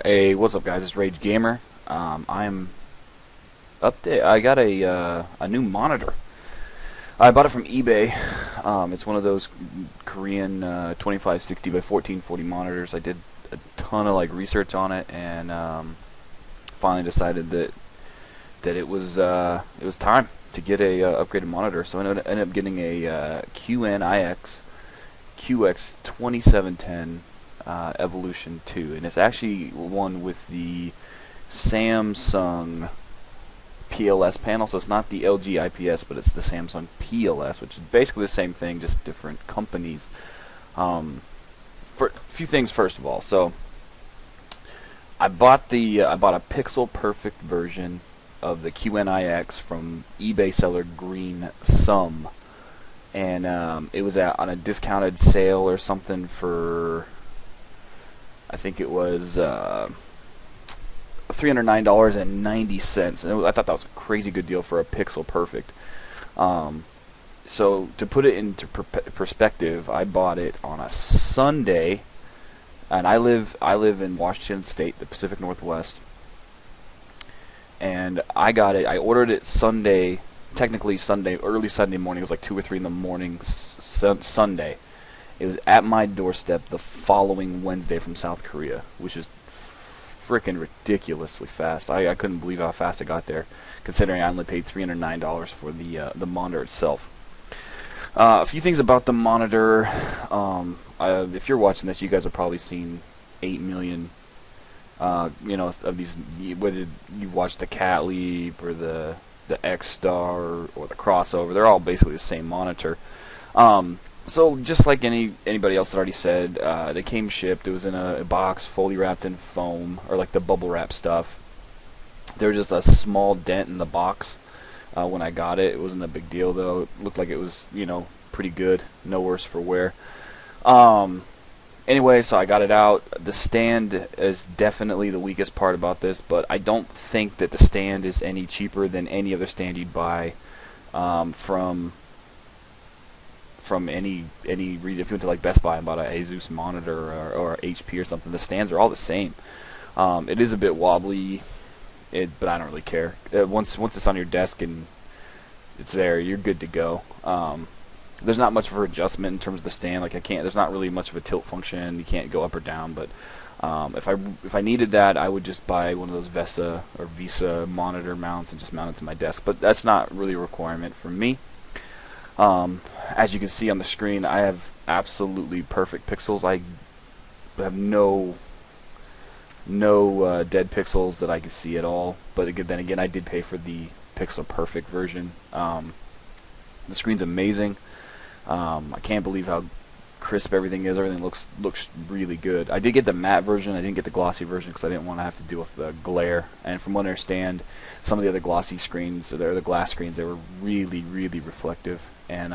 Hey, what's up, guys? It's Rage Gamer. I'm update. I got a new monitor. I bought it from eBay. It's one of those Korean 2560 by 1440 monitors. I did a ton of research on it, and finally decided that it was time to get a upgraded monitor. So I ended up getting a QNIX QX 2710. Evolution 2, and it's actually one with the Samsung PLS panel, so it's not the LG IPS, but it's the Samsung PLS, which is basically the same thing, just different companies. For a few things, first of all, so I bought a pixel perfect version of the QNIX from eBay seller Green Sum, and it was on a discounted sale or something for, I think it was $309.90, and I thought that was a crazy good deal for a Pixel Perfect. So to put it into perspective, I bought it on a Sunday, and I live in Washington State, the Pacific Northwest, and I ordered it Sunday, technically Sunday, early Sunday morning. It was like 2 or 3 in the morning, Sunday. It was at my doorstep the following Wednesday from South Korea, which is freaking ridiculously fast. I couldn't believe how fast it got there, considering I only paid $309 for the monitor itself. A few things about the monitor. If you're watching this, you guys have probably seen 8 million, of these. Whether you've watched the Cat Leap or the X Star or the Crossover, they're all basically the same monitor. So just like anybody else had already said, they came shipped. It was in a box, fully wrapped in foam, or like the bubble wrap stuff. There was just a small dent in the box when I got it. It wasn't a big deal though. It looked like it was, pretty good. No worse for wear. Anyway, so I got it out. The stand is definitely the weakest part about this, but I don't think that the stand is any cheaper than any other stand you'd buy from any if you went to like Best Buy and bought a Asus monitor or HP or something. The stands are all the same. It is a bit wobbly, but I don't really care. Once it's on your desk and it's there, you're good to go. There's not much of an adjustment in terms of the stand. There's not really much of a tilt function. You can't go up or down. But if I needed that, I would just buy one of those Visa monitor mounts and just mount it to my desk. But that's not really a requirement for me. As you can see on the screen, I have absolutely perfect pixels. I have no dead pixels that I can see at all. But then again, I did pay for the Pixel Perfect version. The screen's amazing. I can't believe how crisp everything is. Everything looks really good. I did get the matte version. I didn't get the glossy version because I didn't want to have to deal with the glare. And from what I understand, some of the other glossy screens, or the glass screens, they were really, really reflective. And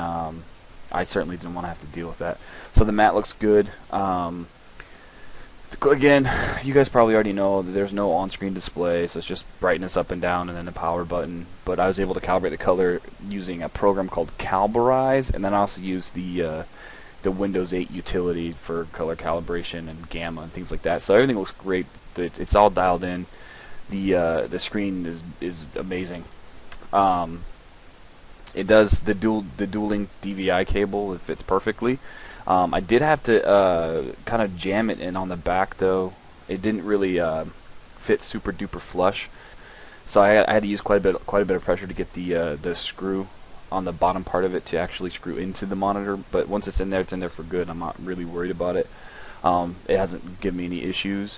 I certainly didn't want to have to deal with that. So the matte looks good. Again, you guys probably already know that there's no on-screen display, so it's just brightness up and down and then the power button. But I was able to calibrate the color using a program called Caliberize, and then I also used the Windows 8 utility for color calibration and gamma and things like that. So everything looks great. It's all dialed in. The screen is amazing. It does the dueling DVI cable. It fits perfectly. I did have to kind of jam it in on the back though. It didn't really fit super duper flush, so I had to use quite a bit of pressure to get the screw on the bottom part of it to actually screw into the monitor. But once it's in there for good. I'm not really worried about it. It hasn't given me any issues.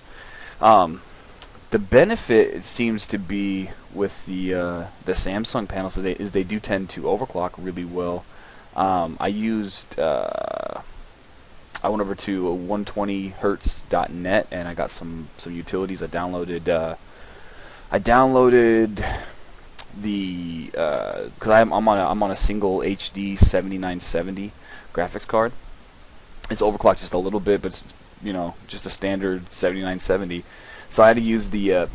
The benefit, it seems to be, with the Samsung panels is they do tend to overclock really well. I went over to 120Hz.net and I got some utilities. I downloaded the because I'm on a single HD 7970 graphics card. It's overclocked just a little bit, but it's just a standard 7970. So I had to use the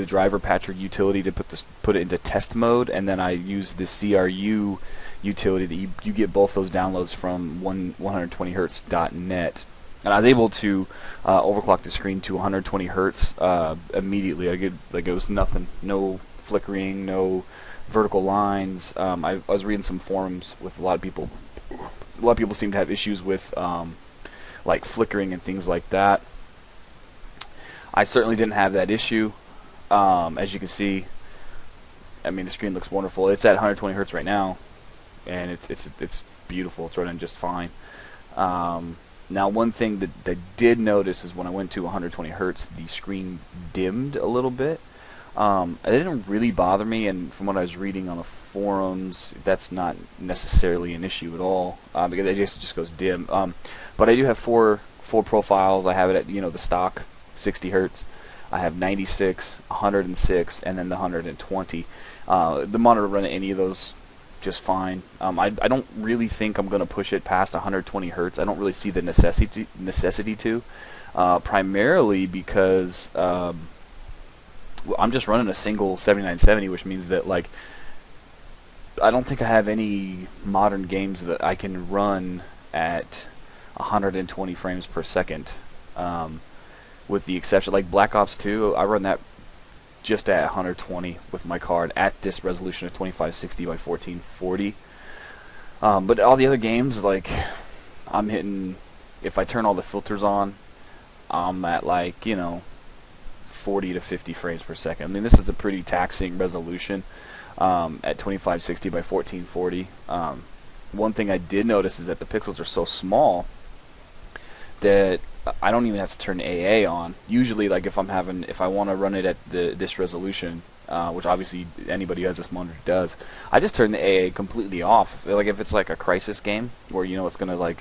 driver patcher utility to put it into test mode, and then I used the CRU utility that you get both those downloads from 120Hz.net. and I was able to overclock the screen to 120 hertz immediately. It was nothing, no flickering, no vertical lines. I was reading some forums with a lot of people. A lot of people seem to have issues with like flickering and things like that. I certainly didn't have that issue. As you can see, I mean, the screen looks wonderful. It's at 120 hertz right now, and it's beautiful. It's running just fine. Now, one thing that I did notice is when I went to 120 hertz, the screen dimmed a little bit. It didn't really bother me, and from what I was reading on the forums, that's not necessarily an issue at all, because it just goes dim. But I do have four profiles. I have it at the stock 60 hertz. I have 96, 106, and then the 120. The monitor running any of those just fine. I don't really think I'm going to push it past 120 hertz. I don't really see the necessity to, primarily because I'm just running a single 7970, which means that like I don't think I have any modern games that I can run at 120 frames per second, with the exception like Black Ops 2. I run that just at 120 with my card at this resolution of 2560 by 1440. But all the other games, like I'm hitting, if I turn all the filters on, I'm at like 40 to 50 frames per second. I mean, this is a pretty taxing resolution at 2560 by 1440. One thing I did notice is that the pixels are so small that I don't even have to turn AA on. Usually, like if I want to run it at this resolution, which obviously anybody who has this monitor does, I just turn the AA completely off. Like if it's like a crisis game where it's gonna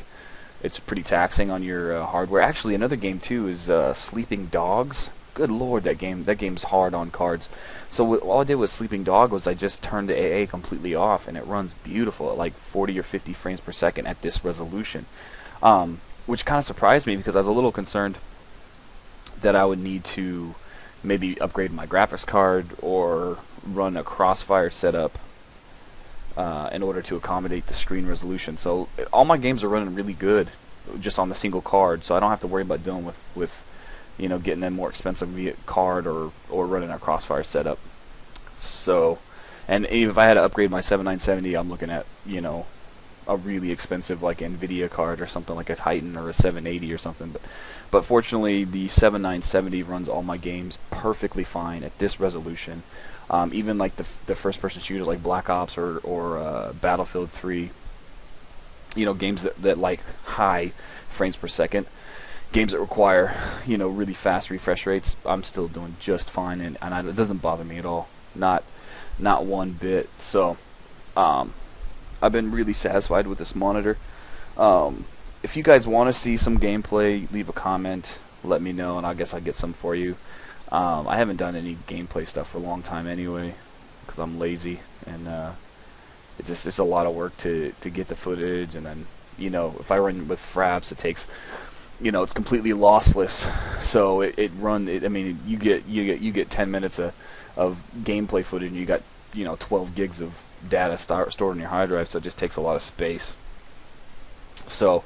it's pretty taxing on your hardware. Actually, another game too is Sleeping Dogs. Good lord, that game's hard on cards. So all I did with Sleeping Dog was I just turned the AA completely off, and it runs beautiful at like 40 or 50 frames per second at this resolution. Which kind of surprised me because I was a little concerned that I would need to maybe upgrade my graphics card or run a Crossfire setup in order to accommodate the screen resolution. So all my games are running really good just on the single card, so I don't have to worry about dealing with getting a more expensive card or running a Crossfire setup. So, and if I had to upgrade my 7970, I'm looking at a really expensive like Nvidia card or something like a Titan or a 780 or something. But fortunately, the 7970 runs all my games perfectly fine at this resolution. Even like the first-person shooters like Black Ops or Battlefield 3. Games that like high frames per second. Games that require really fast refresh rates, I'm still doing just fine, and it doesn't bother me at all. Not one bit. So I've been really satisfied with this monitor. If you guys want to see some gameplay, leave a comment, let me know, and I guess I'll get some for you. I haven't done any gameplay stuff for a long time anyway, because I'm lazy, and it's a lot of work to get the footage, and then if I run with fraps, it takes it's completely lossless, so I mean you get 10 minutes of gameplay footage, and you got 12 gigs of data stored in your hard drive, so it just takes a lot of space. So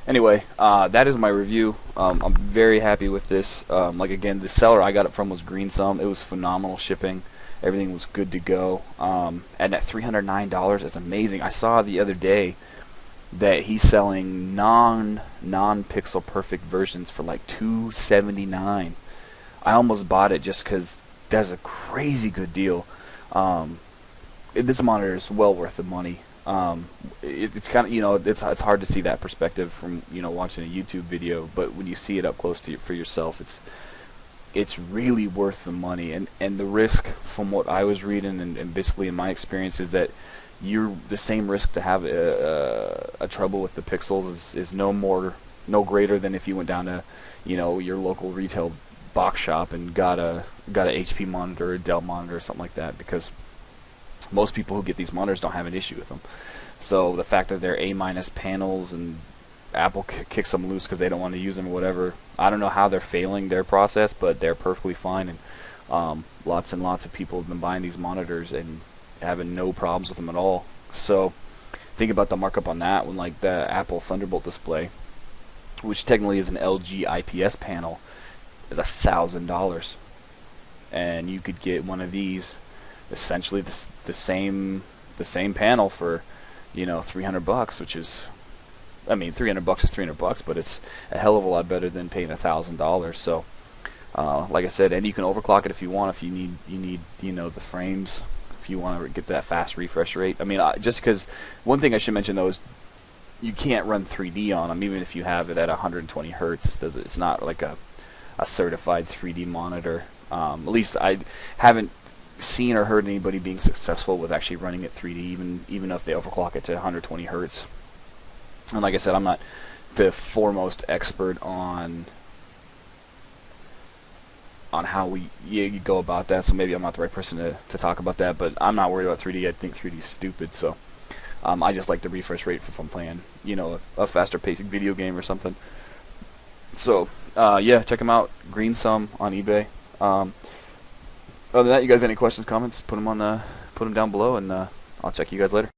anyway, that is my review. I'm very happy with this. Like again, the seller I got it from was GreenSum. It was phenomenal shipping. Everything was good to go. And at $309 is amazing. I saw the other day that he's selling non-pixel perfect versions for like $279. I almost bought it just because that's a crazy good deal. This monitor is well worth the money. It's kind of it's hard to see that perspective from watching a YouTube video, but when you see it up close to for yourself, it's really worth the money. And the risk, from what I was reading and basically in my experience, is that you're the same risk to have a trouble with the pixels is no greater than if you went down to your local retail box shop and got a HP monitor, a Dell monitor, or something like that, because most people who get these monitors don't have an issue with them. So the fact that they're A- panels and Apple kicks them loose because they don't want to use them or whatever, I don't know how they're failing their process, but they're perfectly fine. And lots and lots of people have been buying these monitors and having no problems with them at all. So think about the markup on that when like the Apple Thunderbolt display which technically is an LG IPS panel, is $1,000, and you could get one of these, essentially the same panel for, you know, $300, which is, I mean, $300 is $300, but it's a hell of a lot better than paying $1,000. So, like I said, and you can overclock it if you want. If you need, you know, the frames. If you want to get that fast refresh rate. I mean, just because one thing I should mention though is you can't run 3D on them, even if you have it at 120 hertz. It's not like a certified 3D monitor. At least I haven't seen or heard anybody being successful with actually running it 3D, even if they overclock it to 120 hertz. And like I said, I'm not the foremost expert on how you go about that, so maybe I'm not the right person to talk about that, but I'm not worried about 3D. I think 3D is stupid, so I just like the refresh rate if I'm playing, you know, a faster pacing video game or something. So, yeah, check them out. Green Sum on eBay. Other than that, you guys have any questions, comments, put them down below, and I'll check you guys later.